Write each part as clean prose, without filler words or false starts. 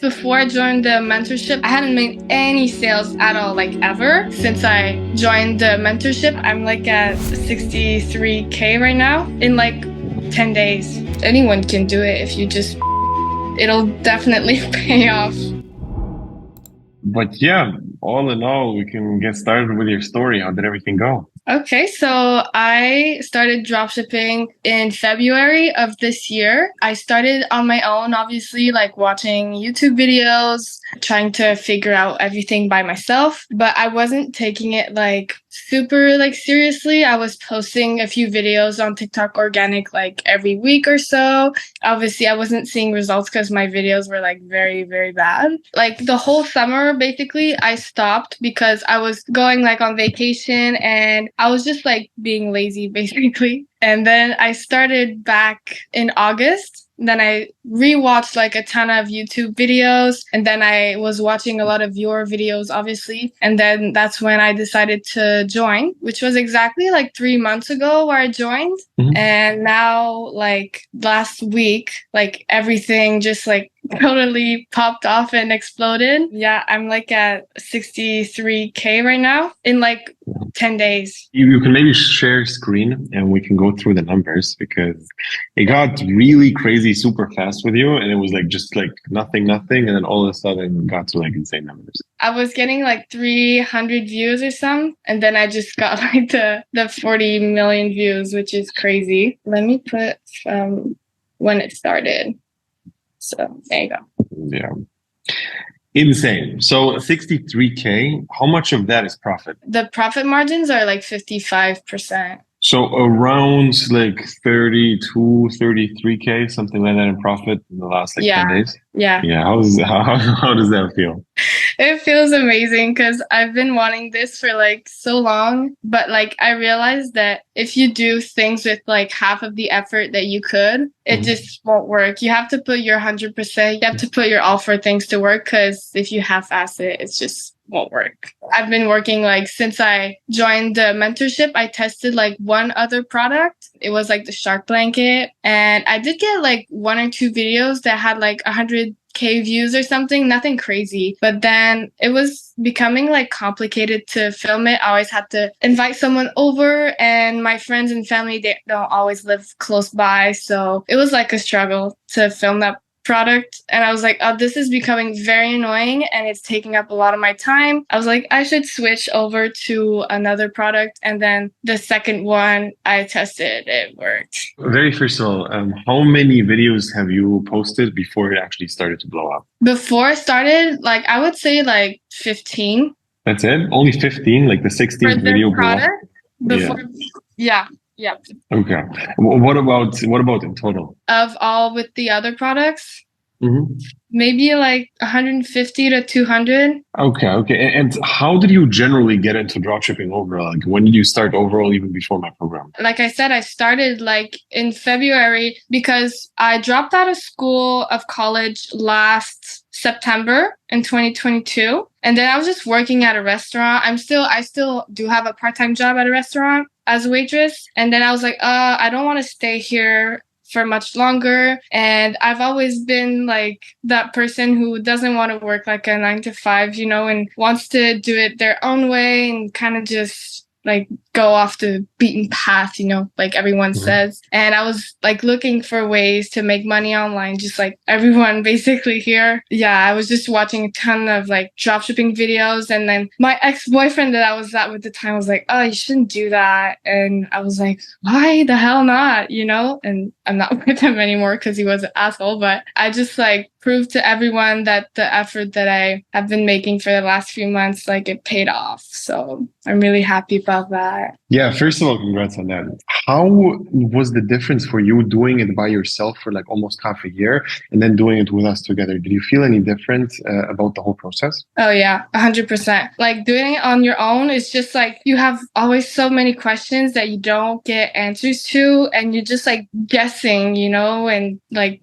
Before I joined the mentorship, I hadn't made any sales at all, like ever. Since I joined the mentorship, I'm like at 63K right now in like 10 days. Anyone can do it if you just, it'll definitely pay off. But yeah, all in all, we can get started with your story. How did everything go? Okay, so I started dropshipping in February of this year. I started on my own, obviously, like watching YouTube videos, trying to figure out everything by myself, but I wasn't taking it like super like seriously. I was posting a few videos on TikTok organic like every week or so. Obviously, I wasn't seeing results because my videos were like very, very bad. Like the whole summer, basically, I stopped because I was going like on vacation and I was just like being lazy, basically. And then I started back in August. Then I rewatched like a ton of YouTube videos. And then I was watching a lot of your videos, obviously. And then that's when I decided to join, which was exactly like 3 months ago where I joined. Mhm. And now, like last week, like everything just like totally popped off and exploded. Yeah, I'm like at 63K right now in like 10 days. You can maybe share screen and we can go through the numbers because it got really crazy super fast with you. And it was like just like nothing. And then all of a sudden got to like insane numbers. I was getting like 300 views or something. And then I just got like the 40 million views, which is crazy. Let me put when it started. So there you go. Yeah. Insane. So 63K, how much of that is profit? The profit margins are like 55%. So around like 32, 33K, something like that in profit in the last like 10 days. Yeah. Yeah. How does that feel? It feels amazing because I've been wanting this for like so long, but like I realized that if you do things with like half of the effort that you could, it just won't work. You have to put your 100%, you have to put your all for things to work because if you half-ass it, it's just won't work. I've been working like since I joined the mentorship, I tested like one other product. It was like the shark blanket. And I did get like one or two videos that had like 100K views or something, nothing crazy. But then it was becoming like complicated to film it. I always had to invite someone over and my friends and family, they don't always live close by. So it was like a struggle to film that product. And I was like, oh, this is becoming very annoying and it's taking up a lot of my time. I was like, I should switch over to another product. And then the second one I tested, it worked. Very first of all, how many videos have you posted before it actually started to blow up? Before it started, like I would say like 15. That's it? Only 15? Like the 16th video blew up? Before, yeah. Okay. What about in total? Of all with the other products? Mm-hmm. Maybe like 150 to 200. Okay. And how did you generally get into dropshipping overall? Like when did you start overall, even before my program? Like I said, I started like in February because I dropped out of college last September in 2022. And then I was just working at a restaurant. I still do have a part-time job at a restaurant as a waitress. And then I was like, I don't want to stay here for much longer. And I've always been like that person who doesn't want to work like a 9 to 5, and wants to do it their own way and kind of just like go off the beaten path, like everyone says. And I was like looking for ways to make money online, just like everyone basically here. Yeah, I was just watching a ton of like dropshipping videos. And then my ex-boyfriend that I was at with the time was like, oh, you shouldn't do that. And I was like, why the hell not? And I'm not with him anymore because he was an asshole. But I just like proved to everyone that the effort that I have been making for the last few months, like it paid off. So I'm really happy about that. Yeah, first of all, congrats on that. How was the difference for you doing it by yourself for like almost half a year and then doing it with us together? Did you feel any different about the whole process? Oh yeah, 100%. Like doing it on your own is just like you have always so many questions that you don't get answers to, and you're just like guessing, and like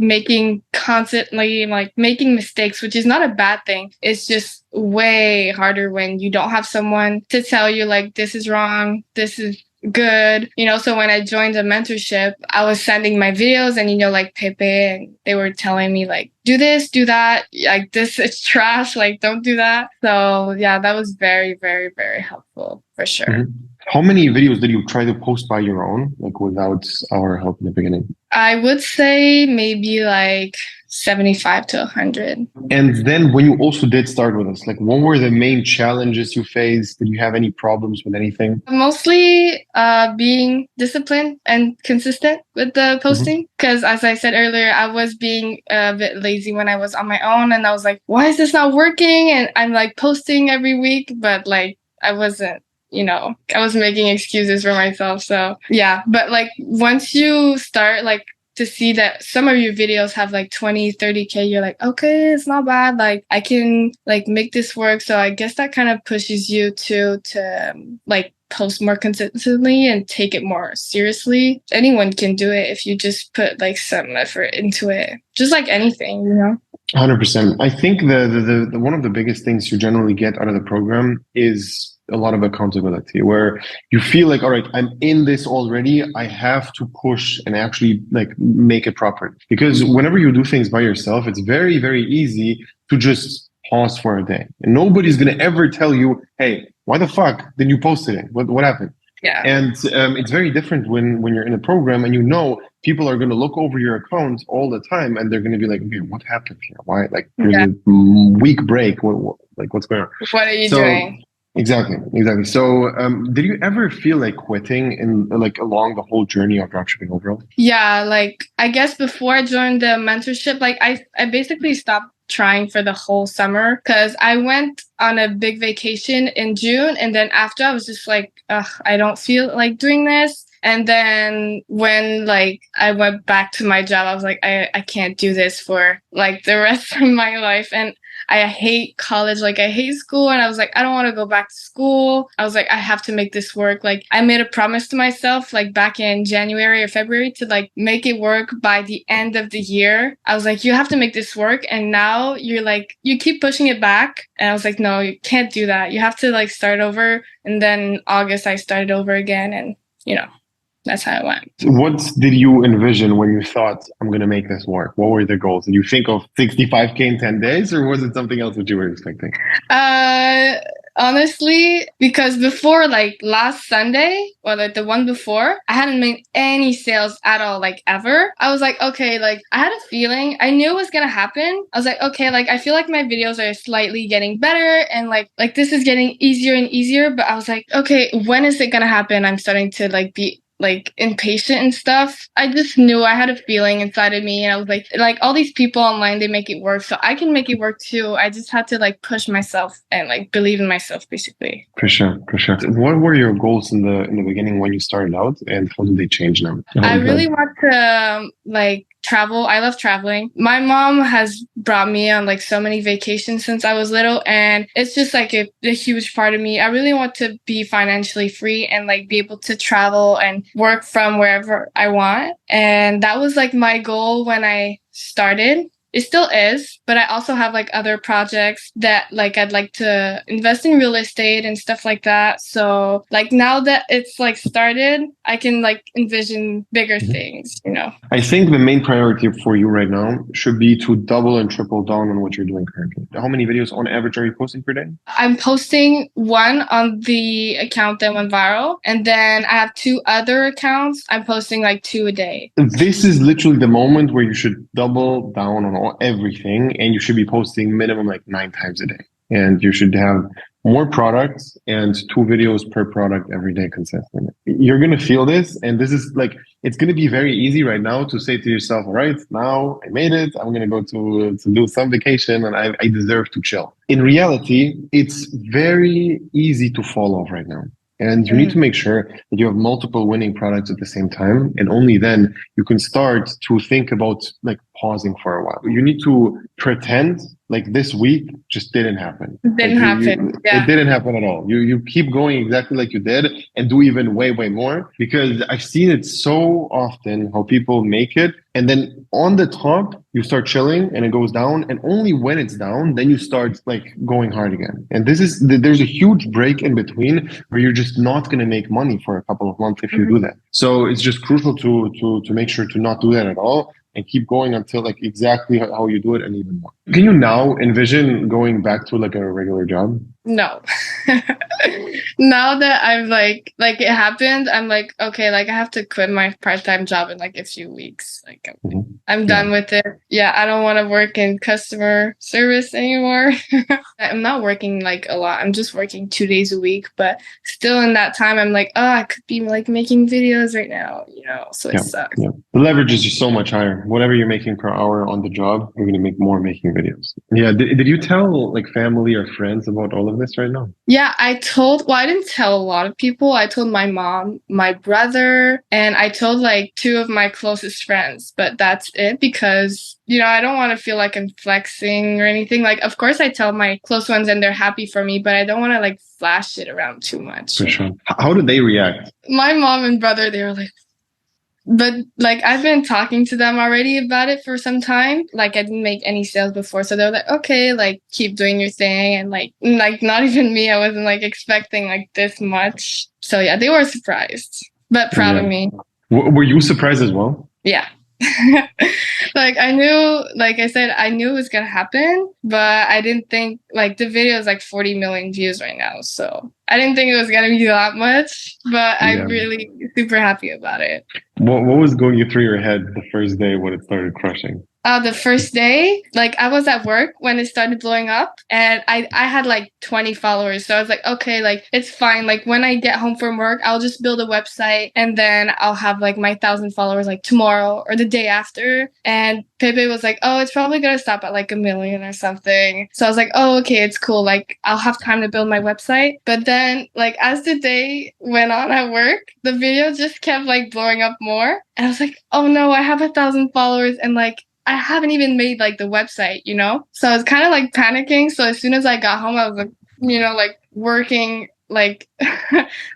constantly making mistakes, which is not a bad thing. It's just way harder when you don't have someone to tell you like this is wrong, this is good. So when I joined the mentorship, I was sending my videos and, like Pepe, and they were telling me like, do this, do that. Like this is trash. Like don't do that. So yeah, that was very, very, very helpful for sure. Mm-hmm. How many videos did you try to post by your own, like without our help in the beginning? I would say maybe like 75 to 100. And then when you also did start with us, like what were the main challenges you faced? Did you have any problems with anything? Mostly being disciplined and consistent with the posting. Because as I said earlier, I was being a bit lazy when I was on my own. And I was like, why is this not working? And I'm like posting every week, but like I wasn't. I was making excuses for myself. So yeah, but like once you start like to see that some of your videos have like 20, 30K, you're like, okay, it's not bad. Like I can like make this work. So I guess that kind of pushes you to like post more consistently and take it more seriously. Anyone can do it if you just put like some effort into it, just like anything, 100%. I think the one of the biggest things you generally get out of the program is a lot of accountability, where you feel like, all right, I'm in this already. I have to push and actually like make it proper. Because whenever you do things by yourself, it's very, very easy to just pause for a day. And nobody's going to ever tell you, hey, why the fuck did you post today? What happened? Yeah. And it's very different when you're in a program and people are going to look over your account all the time and they're going to be like, okay, what happened here? Why? Like there's a week break. What's going on? What are you doing? Exactly. So, did you ever feel like quitting in like along the whole journey of dropshipping overall? Yeah, like I guess before I joined the mentorship, like I basically stopped trying for the whole summer because I went on a big vacation in June, and then after I was just like, ugh, I don't feel like doing this. And then when like I went back to my job, I was like, I can't do this for like the rest of my life. And I hate college. Like I hate school. And I was like, I don't want to go back to school. I was like, I have to make this work. Like I made a promise to myself, like back in January or February to like make it work by the end of the year. I was like, you have to make this work. And now you're like, you keep pushing it back. And I was like, no, you can't do that. You have to like start over. And then in August, I started over again. And, that's how it went. What did you envision when you thought, I'm going to make this work? What were the goals? Did you think of 65K in 10 days or was it something else that you were expecting? Honestly, because before like last Sunday or like the one before, I hadn't made any sales at all, like ever. I was like, okay, like I had a feeling, I knew it was gonna happen. I was like, okay, like I feel like my videos are slightly getting better and like this is getting easier and easier. But I was like, okay, when is it gonna happen? I'm starting to like be like impatient and stuff. I just knew, I had a feeling inside of me, and I was like all these people online, they make it work, so I can make it work too. I just had to like push myself and like believe in myself, basically. For sure. What were your goals in the beginning when you started out, and how did they change now? I really want to like travel. I love traveling. My mom has brought me on like so many vacations since I was little, and it's just like a huge part of me. I really want to be financially free and like be able to travel and work from wherever I want. And that was like my goal when I started. It still is, but I also have like other projects that like I'd like to invest in real estate and stuff like that. So like now that it's like started, I can like envision bigger things, I think the main priority for you right now should be to double and triple down on what you're doing currently. How many videos on average are you posting per day? I'm posting one on the account that went viral, and then I have 2 other accounts. I'm posting like 2 a day. This is literally the moment where you should double down on everything, and you should be posting minimum like 9 times a day. And you should have more products and 2 videos per product every day consistently. You're going to feel this. And this is like, it's going to be very easy right now to say to yourself, all right, now I made it. I'm going to go to do some vacation and I deserve to chill. In reality, it's very easy to fall off right now. And you need to make sure that you have multiple winning products at the same time. And only then you can start to think about like pausing for a while. You need to pretend like this week just didn't happen. It didn't happen. It didn't happen at all. You keep going exactly like you did and do even way, way more, because I've seen it so often how people make it. And then on the top, you start chilling and it goes down. And only when it's down, then you start like going hard again. And there's a huge break in between where you're just not going to make money for a couple of months if you do that. So it's just crucial to make sure to not do that at all and keep going until like exactly how you do it and even more. Can you now envision going back to like a regular job? No. Now that I've like it happened, I'm like, okay, like I have to quit my part-time job in like a few weeks. Like I'm done with it. Yeah, I don't want to work in customer service anymore. I'm not working like a lot. I'm just working 2 days a week, but still in that time, I'm like, oh, I could be like making videos right now, so it sucks. Yeah. The leverage is just so much higher. Whatever you're making per hour on the job, you're going to make more making videos. Yeah. Did you tell like family or friends about all of this right now? Yeah, I didn't tell a lot of people. I told my mom, my brother, and I told like 2 of my closest friends, but that's it because, I don't want to feel like I'm flexing or anything. Like, of course I tell my close ones and they're happy for me, but I don't want to like flash it around too much. For sure. How did they react? My mom and brother, they were like, but like I've been talking to them already about it for some time. Like I didn't make any sales before. So they're like, okay, like keep doing your thing. And like not even me, I wasn't like expecting like this much. So yeah, they were surprised, but proud of me. Were you surprised as well? Yeah. Like I knew, like I said, I knew it was gonna happen, but I didn't think like the video is like 40 million views right now. So I didn't think it was gonna be that much, but I'm really super happy about it. What was going through your head the first day when it started crushing? The first day, like I was at work when it started blowing up and I had like 20 followers. So I was like, okay, like it's fine. Like when I get home from work, I'll just build a website and then I'll have like my 1,000 followers like tomorrow or the day after. And Pepe was like, oh, it's probably going to stop at like 1 million or something. So I was like, oh, okay, it's cool. Like I'll have time to build my website. But then like as the day went on at work, the video just kept like blowing up more. And I was like, oh no, I have 1,000 followers and like I haven't even made like the website, So I was kind of like panicking. So as soon as I got home, I was like, like working like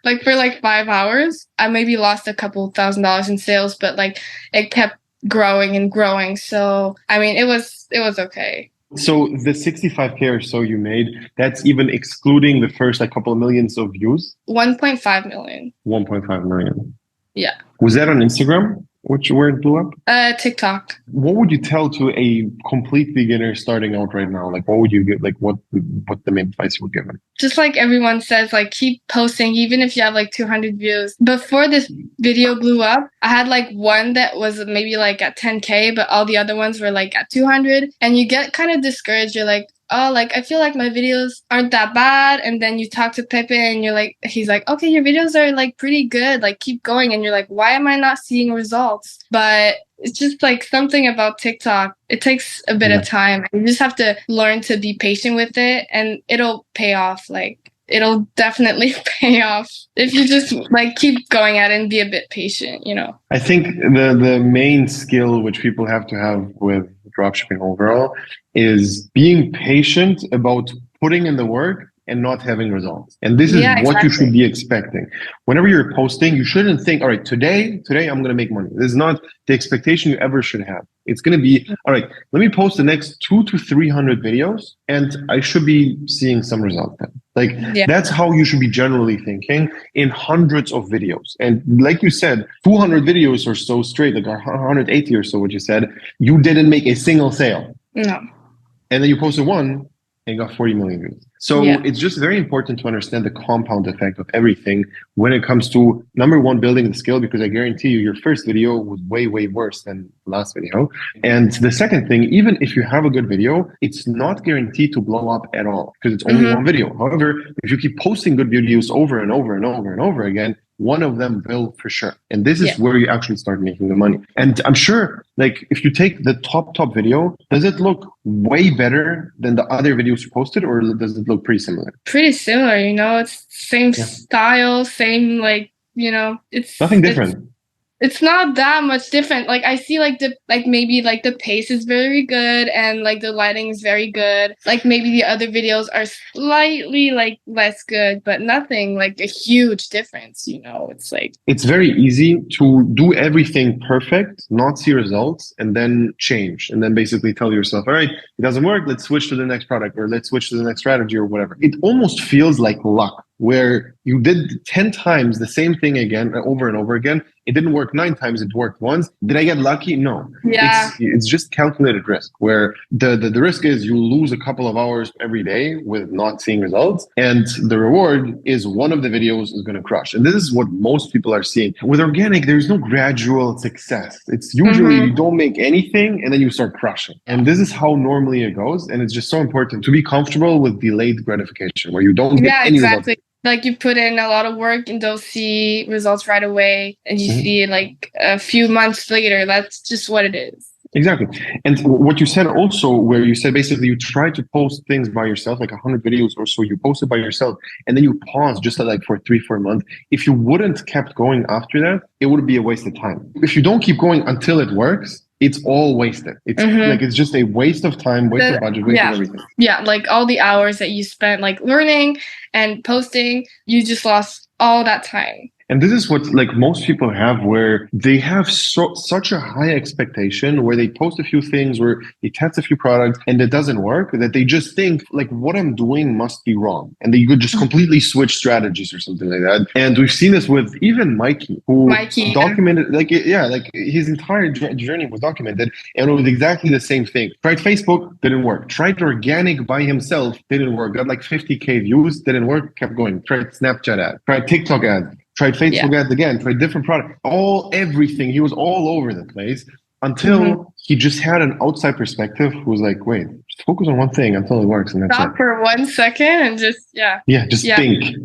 like for like 5 hours. I maybe lost a couple $1,000s in sales, but like it kept growing and growing. So I mean, it was okay. So the 65K or so you made, that's even excluding the first like couple of millions of views? 1.5 million. 1.5 million. Yeah. Was that on Instagram? Where it blew up? TikTok. What would you tell to a complete beginner starting out right now? Like, what would you get? Like, what the main advice you would give them? Just like everyone says, like keep posting, even if you have like 200 views. Before this video blew up, I had like one that was maybe like at 10K, but all the other ones were like at 200. And you get kind of discouraged. You're like, oh, like I feel like my videos aren't that bad. And then you talk to Pepe and he's like, okay, your videos are like pretty good. Like keep going. And you're like, why am I not seeing results? But it's just like something about TikTok. It takes a bit of time. You just have to learn to be patient with it and it'll pay off. Like it'll definitely pay off if you just like keep going at it and be a bit patient, I think the main skill which people have to have with dropshipping overall is being patient about putting in the work and not having results. And this is what you should be expecting. Whenever you're posting, you shouldn't think, all right, today I'm going to make money. This is not the expectation you ever should have. It's going to be, all right, let me post the next 200 to 300 videos and I should be seeing some results then. Like that's how you should be generally thinking in hundreds of videos. And like you said, 200 videos or so straight, like 180 or so, what you said, you didn't make a single sale. No. And then you posted one and got 40 million views. So it's just very important to understand the compound effect of everything when it comes to, number one, building the skill, because I guarantee you your first video was way, way worse than the last video. And the second thing, even if you have a good video, it's not guaranteed to blow up at all because it's only one video. However, if you keep posting good videos over and over and over and over again, one of them will for sure. And this is where you actually start making the money. And I'm sure, like, if you take the top video, does it look way better than the other videos you posted, or does it look pretty similar? Pretty similar, it's same style, same, like, it's nothing different. It's not that much different. Like I see like maybe like the pace is very good and like the lighting is very good. Like maybe the other videos are slightly like less good, but nothing like a huge difference, you know. It's like it's very easy to do everything perfect, not see results, and then change. And then basically tell yourself, all right, it doesn't work, let's switch to the next product, or let's switch to the next strategy, or whatever. It almost feels like luck, where you did 10 times the same thing again, over and over again. It didn't work 9 times, it worked once. Did I get lucky? No. yeah. It's just calculated risk, where the risk is you lose a couple of hours every day with not seeing results. And the reward is one of the videos is going to crush. And this is what most people are seeing. With organic, there's no gradual success. It's usually you don't make anything and then you start crushing. And this is how normally it goes. And it's just so important to be comfortable with delayed gratification, where you don't get any results. Like you put in a lot of work and don't see results right away, and you see like a few months later. That's just what it is. Exactly. And what you said also, where you said basically you try to post things by yourself, like 100 videos or so, you post it by yourself, and then you pause just like for 3-4 months. If you wouldn't kept going after that, it would be a waste of time. If you don't keep going until it works, it's all wasted. It's like it's just a waste of time, waste of budget, waste of everything. Yeah, like all the hours that you spent like learning and posting, you just lost all that time. And this is what like most people have, where they have such a high expectation, where they post a few things, where they test a few products and it doesn't work, that they just think like what I'm doing must be wrong. And they could just completely switch strategies or something like that. And we've seen this with even Mikey, who documented like his entire journey was documented, and it was exactly the same thing. Tried Facebook, didn't work. Tried organic by himself, didn't work. Got like 50K views, didn't work, kept going. Tried Snapchat ad, tried TikTok ad, tried Facebook ads again, tried different products, everything. He was all over the place until he just had an outside perspective who was like, wait, just focus on one thing until it works. And that's stop for 1 second and just, think.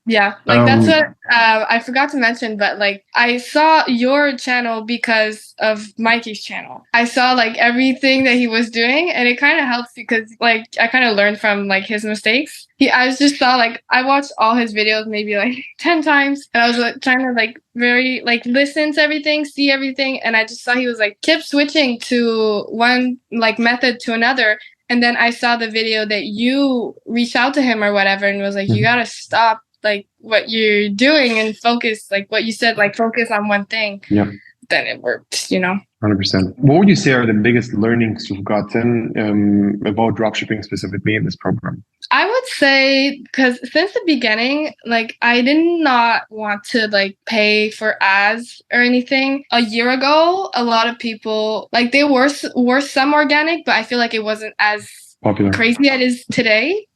Yeah, like that's what I forgot to mention, but like I saw your channel because of Mikey's channel. I saw like everything that he was doing, and it kind of helps because like I kind of learned from like his mistakes. I just saw like I watched all his videos maybe like 10 times, and I was like trying to like very like listen to everything, see everything, and I just saw he was like kept switching to one like method to another. And then I saw the video that you reached out to him or whatever and was like, you gotta stop like what you're doing and focus, like what you said, like focus on one thing. Yeah. Then it worked, you know. 100%. What would you say are the biggest learnings you've gotten about dropshipping specifically in this program? I would say, because since the beginning, like I did not want to like pay for ads or anything. A year ago, a lot of people like they were some organic, but I feel like it wasn't as popular, crazy as it is today.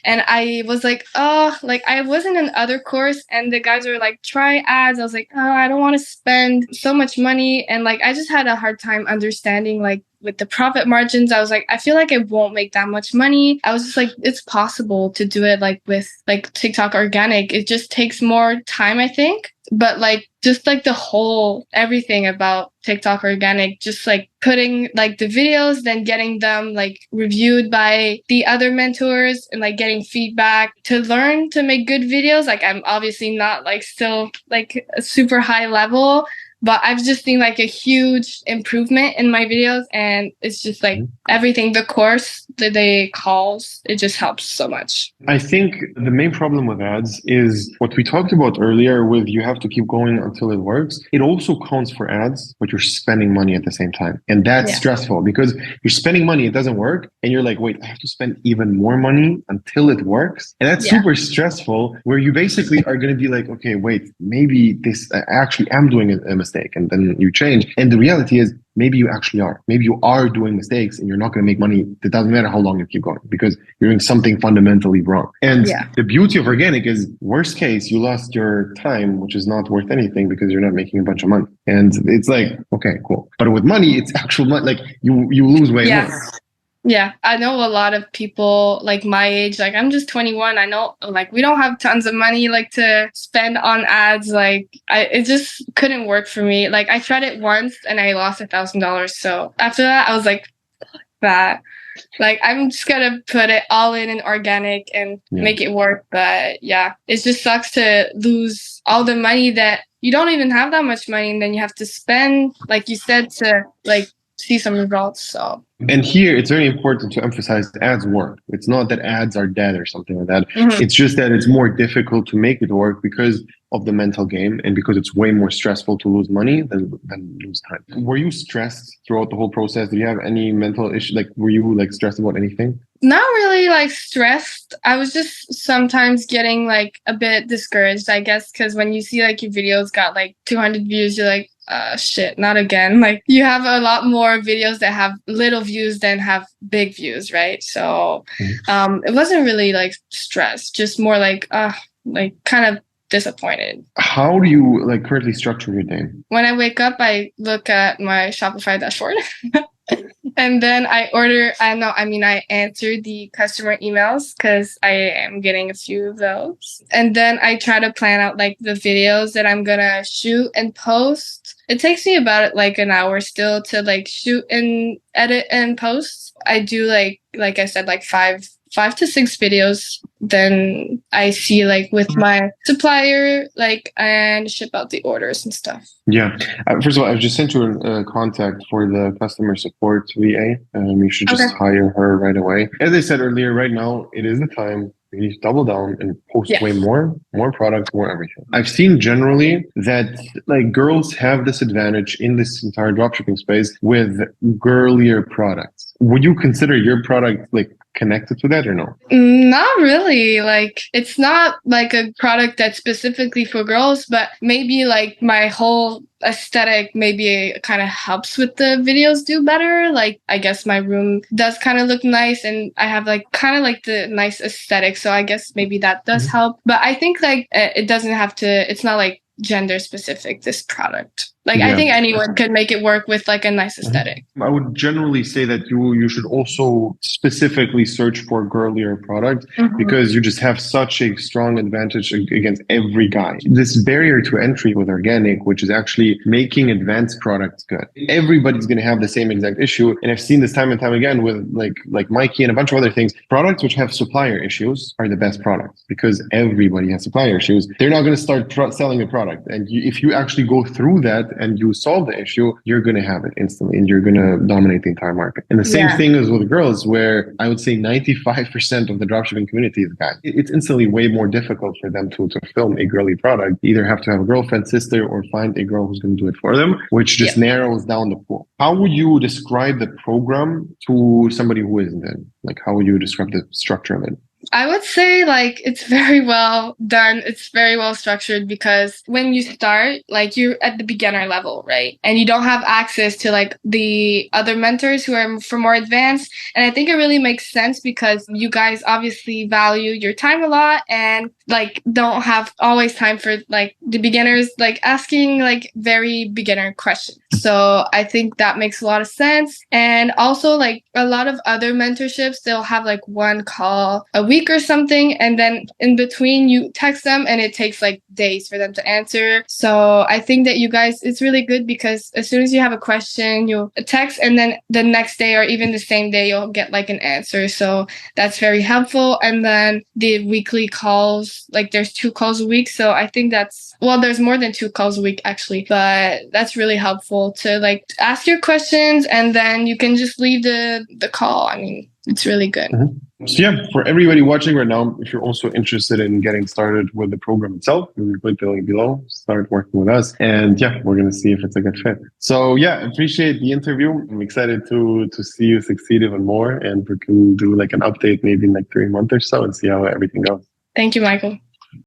And I was like, oh, like I was in another course and the guys were like, try ads. I was like, oh, I don't want to spend so much money. And like, I just had a hard time understanding like with the profit margins. I was like, I feel like I won't make that much money. I was just like, it's possible to do it like with like TikTok organic. It just takes more time, I think. But like just like the whole everything about TikTok organic, just like putting like the videos, then getting them like reviewed by the other mentors and like getting feedback to learn to make good videos. Like I'm obviously not like still like a super high level, but I've just seen like a huge improvement in my videos, and it's just like everything, the course that they calls, it just helps so much. I think the main problem with ads is what we talked about earlier with you have to keep going until it works. It also counts for ads, but you're spending money at the same time. And that's stressful because you're spending money, it doesn't work. And you're like, wait, I have to spend even more money until it works. And that's super stressful, where you basically are going to be like, okay, wait, maybe this actually am doing a mistake. And then you change. And the reality is maybe you actually are. Maybe you are doing mistakes and you're not going to make money. It doesn't matter how long you keep going because you're doing something fundamentally wrong. And the beauty of organic is worst case, you lost your time, which is not worth anything because you're not making a bunch of money. And it's like, okay, cool. But with money, it's actual money. Like you lose way more. Yeah, I know a lot of people like my age, like I'm just 21. I know like we don't have tons of money like to spend on ads. Like it just couldn't work for me. Like I tried it once and I lost $1,000. So after that, I was like, fuck that. Like, I'm just gonna put it all in organic and make it work. But yeah, it just sucks to lose all the money that you don't even have that much money, and then you have to spend, like you said, to like see some results. So. And here it's very important to emphasize ads work. It's not that ads are dead or something like that. It's just that it's more difficult to make it work because of the mental game and because it's way more stressful to lose money than lose time. Were you stressed throughout the whole process? Did you have any mental issue? Like, were you like stressed about anything? Not really like stressed. I was just sometimes getting like a bit discouraged, I guess, because when you see like your videos got like 200 views, you're like, shit, not again. Like, you have a lot more videos that have little views than have big views, right? So it wasn't really like stress, just more like kind of disappointed. How do you like currently structure your day? When I wake up, I look at my Shopify dashboard. And then I answer the customer emails because I am getting a few of those. And then I try to plan out like the videos that I'm gonna shoot and post. It takes me about like an hour still to like shoot and edit and post. I do like I said, like five to six videos. Then I see like with my supplier, like, and ship out the orders and stuff. Yeah. First of all, I've just sent you a contact for the customer support VA. You should just hire her right away. As I said earlier, right now, it is the time. You need to double down and post way more products, more everything. I've seen generally that like girls have this advantage in this entire dropshipping space with girlier products. Would you consider your product like connected to that or no? Not really. Like, it's not like a product that's specifically for girls, but maybe like my whole aesthetic maybe kind of helps with the videos do better. Like, I guess my room does kind of look nice and I have like kind of like the nice aesthetic. So I guess maybe that does help. But I think like it doesn't have to, it's not like gender specific, this product. Like, I think anyone could make it work with like a nice aesthetic. I would generally say that you should also specifically search for girlier products because you just have such a strong advantage against every guy. This barrier to entry with organic, which is actually making advanced products good. Everybody's going to have the same exact issue. And I've seen this time and time again with like Mikey and a bunch of other things. Products which have supplier issues are the best products because everybody has supplier issues. They're not going to start selling a product. And if you actually go through that and you solve the issue, you're going to have it instantly and you're going to dominate the entire market. And the same thing is with girls, where I would say 95% of the dropshipping community is guys. It's instantly way more difficult for them to film a girly product. They either have to have a girlfriend, sister, or find a girl who's going to do it for them, which just narrows down the pool. How would you describe the program to somebody who isn't in? Like, how would you describe the structure of it? I would say like it's very well done. It's very well structured because when you start, like you're at the beginner level, right? And you don't have access to like the other mentors who are for more advanced. And I think it really makes sense because you guys obviously value your time a lot and like don't have always time for like the beginners, like asking like very beginner questions. So I think that makes a lot of sense. And also like a lot of other mentorships, they'll have like one call a week or something. And then in between you text them and it takes like days for them to answer. So I think that you guys, it's really good because as soon as you have a question, you'll text and then the next day or even the same day, you'll get like an answer. So that's very helpful. And then the weekly calls, like there's 2 calls a week. So I think that's, well, there's more than 2 calls a week actually, but that's really helpful to like ask your questions and then you can just leave the call. I mean, it's really good. So yeah, for everybody watching right now, if you're also interested in getting started with the program itself, we'll put the link below, start working with us. And yeah, we're going to see if it's a good fit. So yeah, appreciate the interview. I'm excited to see you succeed even more. And we can do like an update maybe in like 3 months or so and see how everything goes. Thank you, Michael.